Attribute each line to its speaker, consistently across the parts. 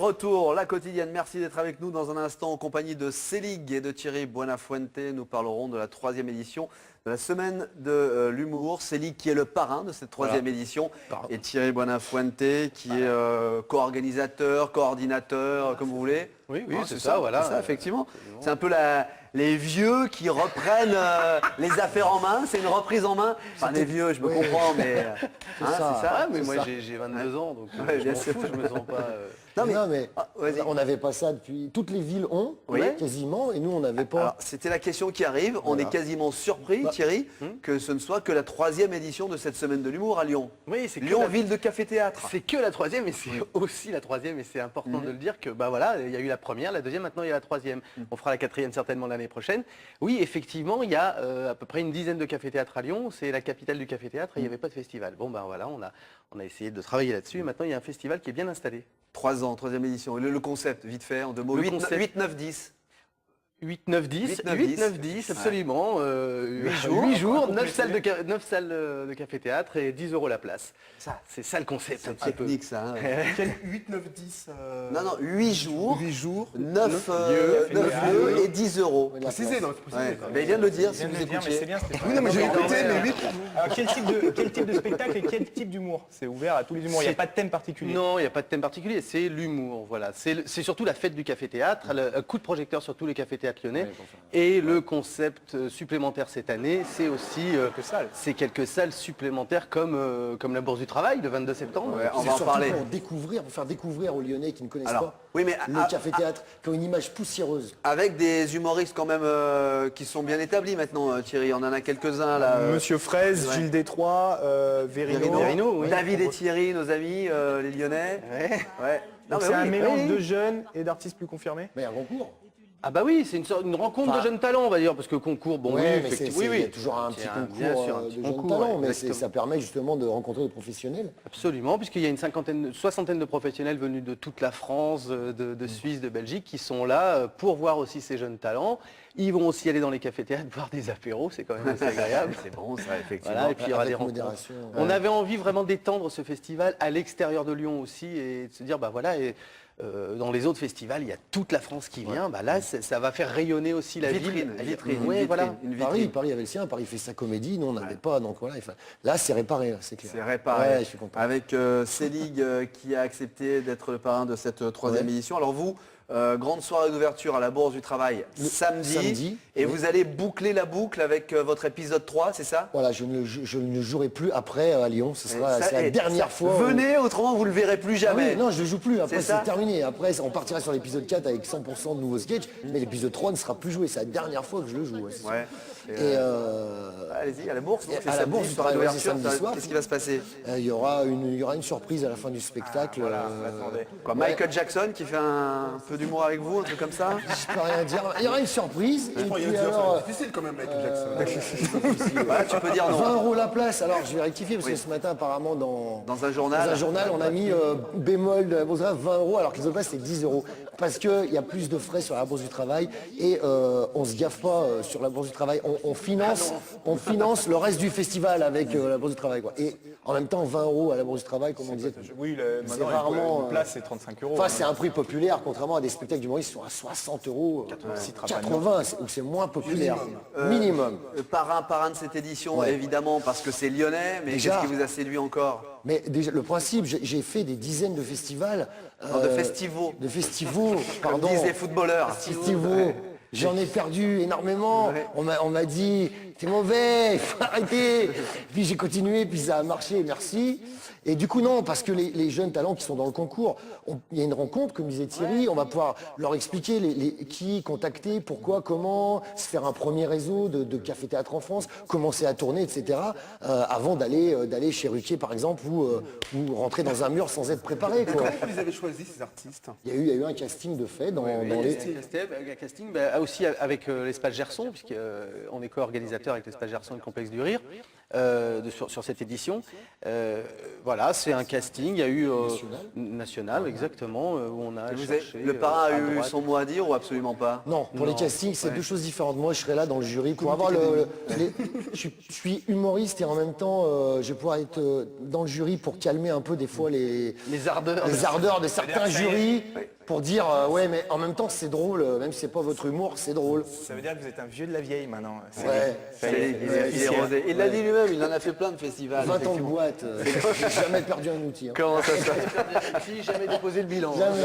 Speaker 1: retour, la quotidienne. Merci d'être avec nous dans un instant en compagnie de Célig et de Thierry Buenafuente. Nous parlerons de la 3e édition de la semaine de l'humour. Célig qui est le parrain de cette 3e édition et Thierry Buenafuente qui est co-organisateur, coordinateur, comme vous voulez.
Speaker 2: Oui, c'est ça, voilà.
Speaker 1: C'est ça, effectivement. C'est un peu les vieux qui reprennent les affaires en main. C'est une reprise en main. Enfin, les vieux, je me comprends, mais
Speaker 2: c'est ça. Mais moi, j'ai 22 ans, donc je m'en fous, je me sens pas...
Speaker 3: Non mais on n'avait pas ça depuis... Toutes les villes ont, quasiment, et nous, on n'avait pas...
Speaker 1: Alors, c'était la question qui arrive. Voilà. On est quasiment surpris, Thierry, que ce ne soit que la 3e édition de cette semaine de l'humour à Lyon.
Speaker 2: Oui, c'est
Speaker 1: Lyon, ville de café-théâtre.
Speaker 2: C'est que la 3e, et c'est aussi la 3e, et c'est important de le dire que, bah voilà, il y a eu la première, la 2e, maintenant il y a la 3e. On fera la 4e certainement l'année prochaine. Oui, effectivement, il y a à peu près une dizaine de café-théâtres à Lyon. C'est la capitale du café-théâtre et il n'y avait pas de festival. Bon, ben voilà, on a essayé de travailler là-dessus, et maintenant il y a un festival qui est bien installé.
Speaker 1: 3 ans, 3e édition. Le concept, vite fait, en 2 mots. 8, 9, 10.
Speaker 2: 8, 9, 10, 8, 9, 10, absolument. 8 jours, 9 salles de café-théâtre et 10 € la place. C'est ça le concept.
Speaker 1: C'est technique, ça. Hein.
Speaker 4: Quel 8, 9, 10
Speaker 1: Non, 8 jours.
Speaker 4: 8 jours.
Speaker 1: 9 lieux et 10 €.
Speaker 4: Précisé, non,
Speaker 1: mais il vient de le dire, si vous écoutez.
Speaker 5: C'est bien,
Speaker 4: oui, non, mais j'ai écouté, mais 8.
Speaker 5: Alors, quel type de spectacle et quel type d'humour? C'est ouvert à tous les humours, il n'y a pas de thème particulier.
Speaker 2: Non, il n'y a pas de thème particulier, c'est l'humour. Voilà. C'est surtout la fête du café-théâtre, un coup de projecteur sur tous les cafés-théâtres lyonnais. Et le concept supplémentaire cette année, c'est aussi quelques salles supplémentaires comme la Bourse du Travail le 22 septembre.
Speaker 3: Ouais, on va en parler. Pour faire découvrir aux Lyonnais qui ne connaissent pas le café-théâtre, qui ont une image poussiéreuse.
Speaker 1: Avec des humoristes quand même qui sont bien établis maintenant, Thierry. On en a quelques-uns là.
Speaker 5: Monsieur Fraise, Gilles Détroit, Verino,
Speaker 1: David et Thierry, nos amis, les Lyonnais.
Speaker 5: Donc c'est un mélange de jeunes et d'artistes plus confirmés.
Speaker 3: Mais un concours.
Speaker 2: Ah bah oui, c'est une rencontre de jeunes talents, on va dire, parce que concours, bon,
Speaker 3: il y a toujours un petit concours de jeunes talents, mais ça permet justement de rencontrer des professionnels.
Speaker 2: Absolument, puisqu'il y a une soixantaine de professionnels venus de toute la France, de Suisse, de Belgique, qui sont là pour voir aussi ces jeunes talents. Ils vont aussi aller dans les cafés-théâtres, boire des apéros, c'est quand même assez agréable.
Speaker 1: C'est bon, ça, effectivement.
Speaker 2: Voilà, et puis il y aura des rencontres. On avait envie vraiment d'étendre ce festival à l'extérieur de Lyon aussi, et de se dire, bah voilà, dans les autres festivals, il y a toute la France qui vient. Bah là, ça va faire rayonner aussi la ville.
Speaker 3: Paris avait le sien. Paris fait sa comédie. Nous, on n'avait pas. Donc voilà. Là, c'est réparé. C'est clair.
Speaker 1: C'est réparé.
Speaker 3: Ouais, je suis content.
Speaker 1: Avec Célig qui a accepté d'être le parrain de cette 3e édition. Alors vous, grande soirée d'ouverture à la Bourse du Travail samedi. Et vous allez boucler la boucle avec votre épisode 3, c'est ça?
Speaker 3: Voilà, je ne jouerai plus après à Lyon. C'est la dernière fois.
Speaker 1: Venez, autrement vous ne le verrez plus jamais.
Speaker 3: Non, je ne joue plus. Après, c'est terminé. Après, on partira sur l'épisode 4 avec 100% de nouveaux sketchs. Mais l'épisode 3 ne sera plus joué. C'est la dernière fois que je le joue.
Speaker 1: Allez-y, à la Bourse.
Speaker 3: À la Bourse du Travail, samedi soir.
Speaker 1: Qu'est-ce qui va se passer?
Speaker 3: Il y aura une surprise à la fin du spectacle.
Speaker 1: Michael Jackson qui fait un peu d'humour avec vous, un truc comme ça?
Speaker 3: Je peux rien dire. Il y aura une surprise. Et puis alors,
Speaker 4: c'est difficile quand même, Michael Jackson.
Speaker 1: Tu peux dire non.
Speaker 3: 20 € la place. Alors je vais rectifier parce que ce matin apparemment dans
Speaker 1: un journal,
Speaker 3: on a mis bémol de la Bourse du Travail 20 €, alors que les autres places c'est 10 € parce qu'il y a plus de frais sur la Bourse du Travail et on se gaffe pas sur la Bourse du Travail. On finance le reste du festival avec la Bourse du Travail, quoi. Et en même temps 20 € à la Bourse du Travail, comme on disait.
Speaker 5: Oui,
Speaker 3: c'est rarement.
Speaker 5: Une place c'est 35 €.
Speaker 3: Enfin, c'est un prix populaire, contrairement à des spectacles d'humoristes qui sont à 60 €. 80, où c'est moins populaire. Minimum.
Speaker 1: Parrain de cette édition, évidemment, parce que c'est lyonnais, mais qu'est-ce qui vous a séduit encore?
Speaker 3: Mais déjà, le principe, j'ai fait des dizaines de festivals.
Speaker 1: De festivals.
Speaker 3: De festivals, pardon.
Speaker 1: Comme disent les footballeurs.
Speaker 3: Festivals. J'en ai perdu énormément. On m'a dit, t'es mauvais, il faut arrêter. Puis j'ai continué, puis ça a marché, merci. Et du coup, non, parce que les jeunes talents qui sont dans le concours, il y a une rencontre, comme disait Thierry, on va pouvoir leur expliquer qui contacter, pourquoi, comment, se faire un premier réseau de café-théâtre en France, commencer à tourner, etc. Avant d'aller chez Ruquier, par exemple, ou rentrer dans un mur sans être préparé.
Speaker 4: Comment vous avez choisi ces artistes?
Speaker 3: Il y a eu un casting de fait dans les...
Speaker 2: Un casting aussi avec l'Espace Gerson, puisqu'on est co-organisateur avec l'Espace Gerson et le Complexe du Rire. Sur cette édition. Voilà, c'est un casting, il y a eu national exactement, où on a cherché,
Speaker 1: le parrain a eu son mot à dire ou absolument pas?
Speaker 3: Non, pour les castings, c'est deux choses différentes. Moi, je serai là dans le jury pour avoir je suis humoriste et en même temps, je vais pouvoir être dans le jury pour calmer un peu des fois les ardeurs de certains jurys. pour dire ouais, mais en même temps c'est drôle, même si c'est pas votre humour, c'est drôle.
Speaker 5: Ça veut dire que vous êtes un vieux de la vieille maintenant.
Speaker 3: Ouais.
Speaker 5: Ça y est,
Speaker 1: Il est rodé. Il l'a dit lui-même, il en a fait plein de festivals.
Speaker 3: 20 ans de
Speaker 1: effectivement.
Speaker 3: boîte, j'ai jamais perdu un outil. Hein.
Speaker 1: Comment ça se passe?
Speaker 2: Si, jamais déposé le bilan.
Speaker 3: Jamais.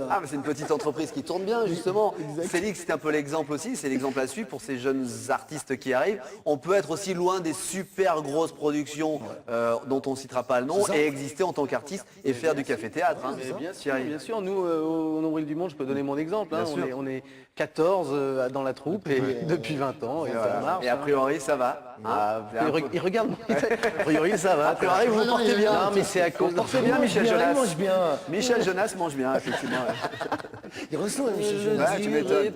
Speaker 1: Ah, mais c'est une petite entreprise qui tourne bien, justement. Célix, c'est un peu l'exemple aussi, c'est l'exemple à suivre pour ces jeunes artistes qui arrivent. On peut être aussi loin des super grosses productions dont on ne citera pas le nom et exister en tant qu'artiste et faire du café-théâtre. Hein.
Speaker 2: Mais bien sûr,
Speaker 1: Thierry.
Speaker 2: bien sûr. Nous, au Nombril du Monde, je peux donner mon exemple. Hein,
Speaker 1: Bien sûr.
Speaker 2: on est 14 dans la troupe et depuis 20 ans et
Speaker 1: Voilà.
Speaker 2: ça marche.
Speaker 1: Et a priori, ça va. hein.
Speaker 2: Ah,
Speaker 1: C'est un peu-
Speaker 2: il regarde mon A priori, ça va.
Speaker 1: A priori, vous vous portez bien.
Speaker 2: Non, mais c'est à cause de...
Speaker 1: Portez bien, Michel
Speaker 3: Il
Speaker 1: Jonas.
Speaker 3: mange bien.
Speaker 1: Michel Jonas mange bien, effectivement.
Speaker 3: Il ressemble à Michel Jonas.
Speaker 1: Ouais, tu m'étonnes.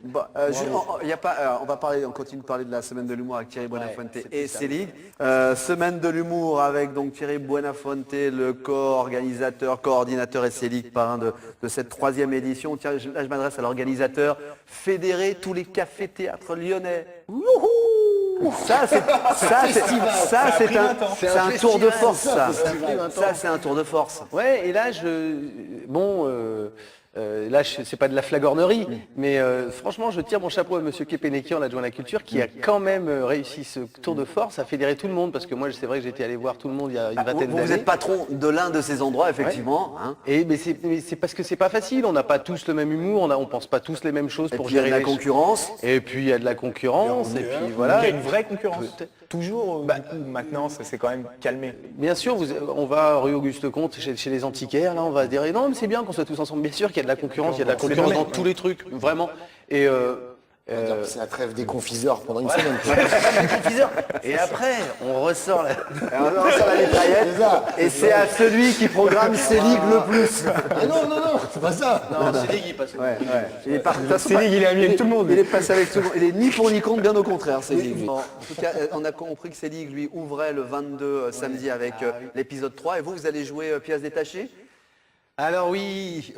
Speaker 1: Bon, on va parler, on continue de parler de la semaine de l'humour avec Thierry Buenafuente et Célig. Semaine de l'humour avec donc Thierry Buenafuente, le coordinateur et Célig, parrain de cette 3e édition. Tiens, là je m'adresse à l'organisateur, fédérer tous les cafés-théâtres lyonnais. Wouhou! Ça c'est un tour de force, ça. Ça c'est un tour de force.
Speaker 2: Ouais, et là, c'est pas de la flagornerie, mais franchement, je tire mon chapeau à Monsieur Kepenekian, l'adjoint à la culture, qui a quand même réussi ce tour de force à fédérer tout le monde, parce que moi, c'est vrai que j'étais allé voir tout le monde il y a une vingtaine
Speaker 1: Vous
Speaker 2: d'années.
Speaker 1: êtes patron de l'un de ces endroits, effectivement. Hein.
Speaker 2: Mais c'est parce que c'est pas facile, on n'a pas tous le même humour, on pense pas tous les mêmes choses
Speaker 1: Et
Speaker 2: pour
Speaker 1: puis il y a de
Speaker 2: gérer
Speaker 1: la concurrence.
Speaker 2: Et puis il y a de la concurrence, et puis voilà.
Speaker 5: Il y a une vraie concurrence.
Speaker 2: Peut-être.
Speaker 5: Toujours, du coup, maintenant, ça s'est quand même calmé.
Speaker 2: Bien sûr, on va rue Auguste Comte chez les antiquaires, là on va se dire non mais c'est bien qu'on soit tous ensemble. Bien sûr qu'il y a de la concurrence, il y a de la concurrence dans tous les trucs, vraiment. Et
Speaker 3: C'est la trêve des confiseurs pendant une semaine.
Speaker 2: et après, on ressort la...
Speaker 1: On sort la mitraillette,
Speaker 3: C'est ça.
Speaker 1: et c'est à celui qui programme Célig le plus.
Speaker 3: Ah non, c'est pas ça.
Speaker 2: Non, c'est des passe.
Speaker 1: Ouais. Il est parti.
Speaker 5: Célig, il est ami avec tout le monde.
Speaker 1: Il est passé avec tout le monde. Il est ni pour ni contre, bien au contraire, Célig. Bon, en tout cas, on a compris que Célig, lui, ouvrait le 22 samedi avec l'épisode 3. Et vous allez jouer pièces détachées.
Speaker 2: Alors oui,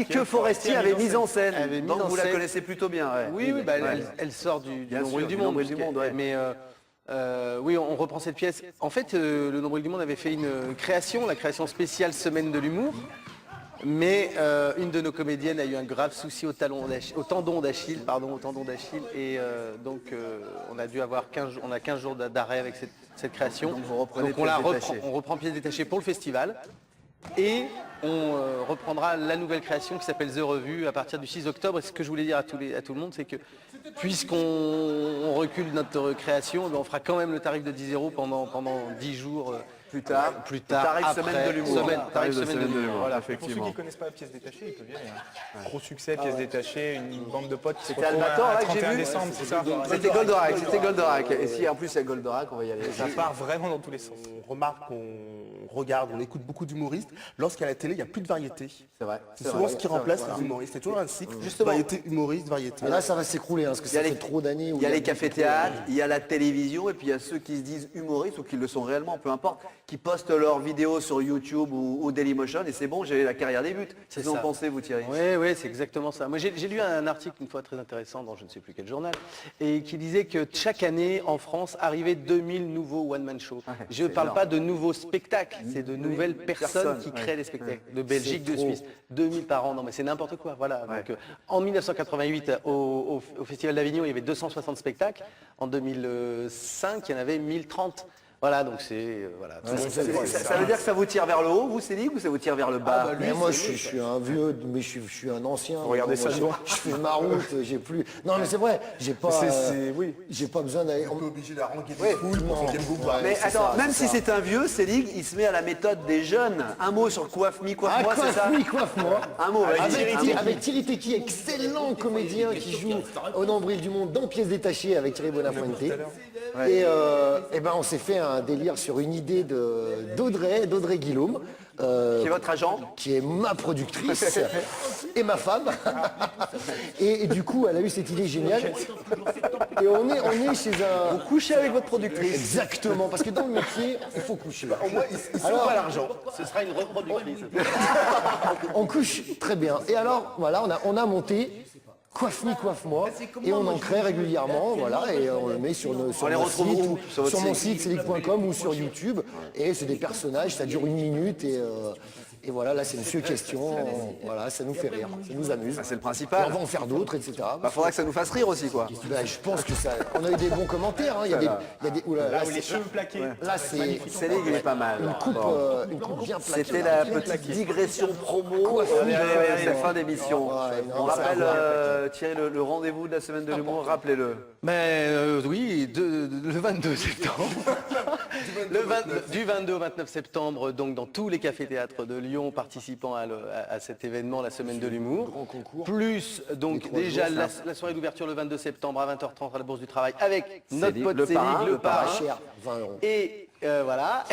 Speaker 1: Que Foresti avait mise en scène.
Speaker 2: avait mis
Speaker 1: Donc
Speaker 2: en
Speaker 1: vous la
Speaker 2: scène.
Speaker 1: connaissez plutôt bien. Ouais.
Speaker 2: Oui, bah,
Speaker 1: Ouais.
Speaker 2: elle sort du
Speaker 1: Bien
Speaker 2: Nombril
Speaker 1: sûr,
Speaker 2: du
Speaker 1: du
Speaker 2: Monde.
Speaker 1: Nombril du Monde, ouais.
Speaker 2: Mais oui, on reprend cette pièce. En fait, le Nombril du Monde avait fait une création, la création spéciale Semaine de l'humour. Mais une de nos comédiennes a eu un grave souci au tendon d'Achille, et donc on a dû avoir 15 jours d'arrêt avec cette création.
Speaker 1: Donc vous reprenez
Speaker 2: on la
Speaker 1: Pièces
Speaker 2: reprend,
Speaker 1: détachées.
Speaker 2: on reprend pièces détachées pour le festival. Et on reprendra la nouvelle création qui s'appelle The Revue à partir du 6 octobre. Et ce que je voulais dire à tout le monde, c'est que puisqu'on recule notre création, on fera quand même le tarif de 10 € pendant 10 jours.
Speaker 1: Plus tard. Tarif
Speaker 2: après,
Speaker 1: semaine de l'humour.
Speaker 2: tarif semaine de l'humour.
Speaker 1: Voilà,
Speaker 5: Pour ceux
Speaker 1: effectivement.
Speaker 5: qui ne connaissent pas Pièces détachées, ils peuvent y aller. Gros succès, Pièces détachées, une bande de potes qui se
Speaker 1: C'était
Speaker 5: retrouvent
Speaker 1: Albator,
Speaker 5: un
Speaker 1: là, que j'ai
Speaker 5: 31
Speaker 1: vu.
Speaker 5: décembre, c'est ça.
Speaker 1: C'était Goldorak. Et si en plus il y a Goldorak, on va y aller.
Speaker 5: Ça part vraiment dans tous les sens.
Speaker 4: On remarque, on regarde, on écoute beaucoup d'humoristes. Lorsqu'à la télé, il n'y a plus de variété.
Speaker 1: C'est vrai.
Speaker 4: C'est souvent ce qui remplace les humoristes. C'est toujours un cycle.
Speaker 1: Justement.
Speaker 4: Variété, humoriste, variété.
Speaker 3: Et là, ça va s'écrouler, hein, parce que
Speaker 1: Il y a
Speaker 3: ça
Speaker 1: les-
Speaker 3: fait trop d'années. où
Speaker 1: Il y a les
Speaker 3: beaucoup
Speaker 1: cafés-théâtres, il y a la télévision, et puis il y a ceux qui se disent humoristes ou qui le sont réellement, peu importe, qui postent leurs vidéos sur YouTube ou Dailymotion, et c'est bon, j'ai la carrière débute. C'est ce que vous en
Speaker 2: ça.
Speaker 1: pensez, vous, Thierry?
Speaker 2: Oui, c'est exactement ça. Moi, j'ai lu un article une fois très intéressant dans je ne sais plus quel journal, et qui disait que chaque année, en France, arrivaient 2000 nouveaux one-man shows. Je ne parle pas de nouveaux spectacles, c'est de nouvelles personnes qui créent des spectacles, de Belgique, de Suisse. 2000 par an, non mais c'est n'importe quoi. Voilà. Donc, en 1988, au Festival d'Avignon, il y avait 260 spectacles. En 2005, il y en avait 1030. Voilà, donc c'est... voilà.
Speaker 1: Ça veut dire que ça vous tire vers le haut, vous, Célig, ou ça vous tire vers le bas?
Speaker 3: Mais moi, je suis un vieux, mais je suis un ancien.
Speaker 5: Regardez ça,
Speaker 3: Moi,
Speaker 5: je vois.
Speaker 3: je fais ma route, j'ai plus. Non, mais c'est vrai, j'ai pas.
Speaker 5: oui.
Speaker 3: J'ai pas besoin d'aller.
Speaker 4: On est obligé d'arranger des foules pour qu'on vienne vous voir.
Speaker 1: Mais
Speaker 3: c'est
Speaker 1: attends,
Speaker 3: ça,
Speaker 1: même
Speaker 3: c'est
Speaker 1: si
Speaker 3: ça.
Speaker 1: c'est un vieux, Célig, il se met à la méthode des jeunes. Un mot sur coiffe-moi, c'est ça?
Speaker 3: Coiffe-moi.
Speaker 1: Un mot, vas-y.
Speaker 3: Avec Thierry Tequi, excellent comédien qui joue au Nombril du Monde dans Pièces détachées avec Thierry Buenafuente. Et ben on s'est fait un délire sur une idée d'Audrey Guillaume,
Speaker 1: Qui est votre agent?
Speaker 3: qui est ma productrice et ma femme. Et du coup, elle a eu cette idée géniale. Et on est chez un...
Speaker 1: Vous couchez avec votre productrice.
Speaker 3: Exactement, parce que dans le métier, il faut coucher.
Speaker 4: Au moins, ils sont pas l'argent.
Speaker 2: Ce sera une reproductrice.
Speaker 3: On couche très bien. Et alors, voilà, on a monté Coiffe-moi, et on en crée régulièrement, voilà, et on le met sur
Speaker 1: les
Speaker 3: mon
Speaker 1: retrouve
Speaker 3: site,
Speaker 1: où Sur votre
Speaker 3: mon
Speaker 1: site
Speaker 3: site, célic.com ou sur YouTube, et c'est des personnages, ça dure 1 minute, Et voilà, là c'est Monsieur Question. Voilà, ça nous fait rire, ça nous amuse.
Speaker 1: Ah, c'est le
Speaker 3: Et
Speaker 1: principal.
Speaker 3: on va en faire d'autres, etc.
Speaker 1: Bah, faudra que ça nous fasse rire aussi, quoi.
Speaker 3: Ben, je pense que ça. On a eu des bons commentaires. Hein. Il y a des. Oula,
Speaker 5: Là
Speaker 3: là,
Speaker 5: où les
Speaker 3: c'est-
Speaker 5: cheveux plaqués.
Speaker 3: là, c'est
Speaker 1: Selig, il est pas mal.
Speaker 3: une coupe bien plaquée.
Speaker 1: C'était la petite digression promo.
Speaker 3: Allez,
Speaker 1: C'est fin d'émission.
Speaker 3: Ouais, non,
Speaker 1: On
Speaker 3: ça
Speaker 1: rappelle,
Speaker 3: va.
Speaker 1: Thierry, le rendez-vous de la semaine de l'humour, rappelez-le.
Speaker 2: Mais oui, le 22 septembre. Du 22 au 29 septembre, donc dans tous les cafés-théâtres de Lyon participant à cet événement, la semaine de l'humour.
Speaker 3: Grand concours.
Speaker 2: Plus donc déjà la soirée d'ouverture le 22 septembre à 20h30 à la Bourse du Travail avec notre pote
Speaker 1: le
Speaker 2: Célig,
Speaker 1: parrain,
Speaker 2: le
Speaker 1: le parrain.
Speaker 3: Pas
Speaker 2: parrain.
Speaker 3: cher, 20 euros.
Speaker 2: Et voilà.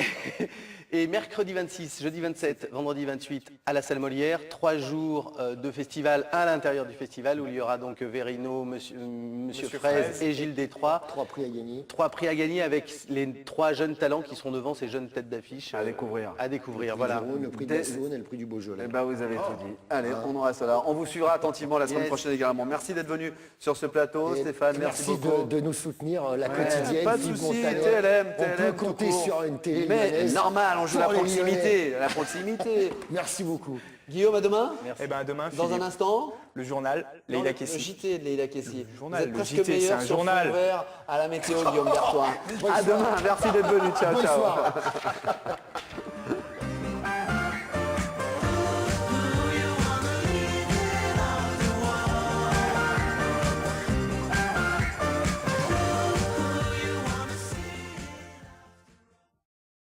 Speaker 2: Et mercredi 26, jeudi 27, vendredi 28 à la salle Molière, 3 jours de festival à l'intérieur du festival où il y aura donc Verino, Monsieur Fraise et Gilles Détroit.
Speaker 3: 3 prix à gagner.
Speaker 2: 3 prix à gagner avec les 3 jeunes talents qui seront devant ces jeunes têtes d'affiche.
Speaker 1: À découvrir.
Speaker 2: À découvrir, voilà.
Speaker 3: Le prix de Barcelone et le prix du Beaujolais.
Speaker 1: Eh ben, vous avez tout dit. Allez, on en reste là. On vous suivra attentivement la semaine
Speaker 2: Yes.
Speaker 1: prochaine également. Merci d'être venu sur ce plateau,
Speaker 3: Et
Speaker 1: Stéphane. Merci beaucoup.
Speaker 3: de nous soutenir la quotidienne.
Speaker 1: Pas de
Speaker 3: Philippe
Speaker 1: soucis,
Speaker 3: Montaner.
Speaker 1: TLM,
Speaker 3: On peut
Speaker 1: tout
Speaker 3: compter
Speaker 1: court.
Speaker 3: sur une télé
Speaker 1: Mais
Speaker 3: lyonnaise
Speaker 1: normal, on joue la
Speaker 3: pour les
Speaker 1: proximité.
Speaker 3: Lyonnais.
Speaker 1: La proximité.
Speaker 3: Merci beaucoup.
Speaker 1: Guillaume, à demain.
Speaker 5: Et ben demain,
Speaker 1: Dans un
Speaker 5: Philippe,
Speaker 1: instant.
Speaker 5: le journal,
Speaker 1: Non,
Speaker 5: Leïla
Speaker 1: le
Speaker 5: Kessi.
Speaker 1: JT de Leïla Kessi. Vous
Speaker 5: journal,
Speaker 1: êtes
Speaker 5: le
Speaker 1: presque
Speaker 5: JT, c'est
Speaker 1: meilleur
Speaker 5: un
Speaker 1: sur
Speaker 5: journal.
Speaker 1: fond vert à la météo, Guillaume Bertoin. À demain, merci d'être venu. Ciao, ciao.
Speaker 3: Bonsoir.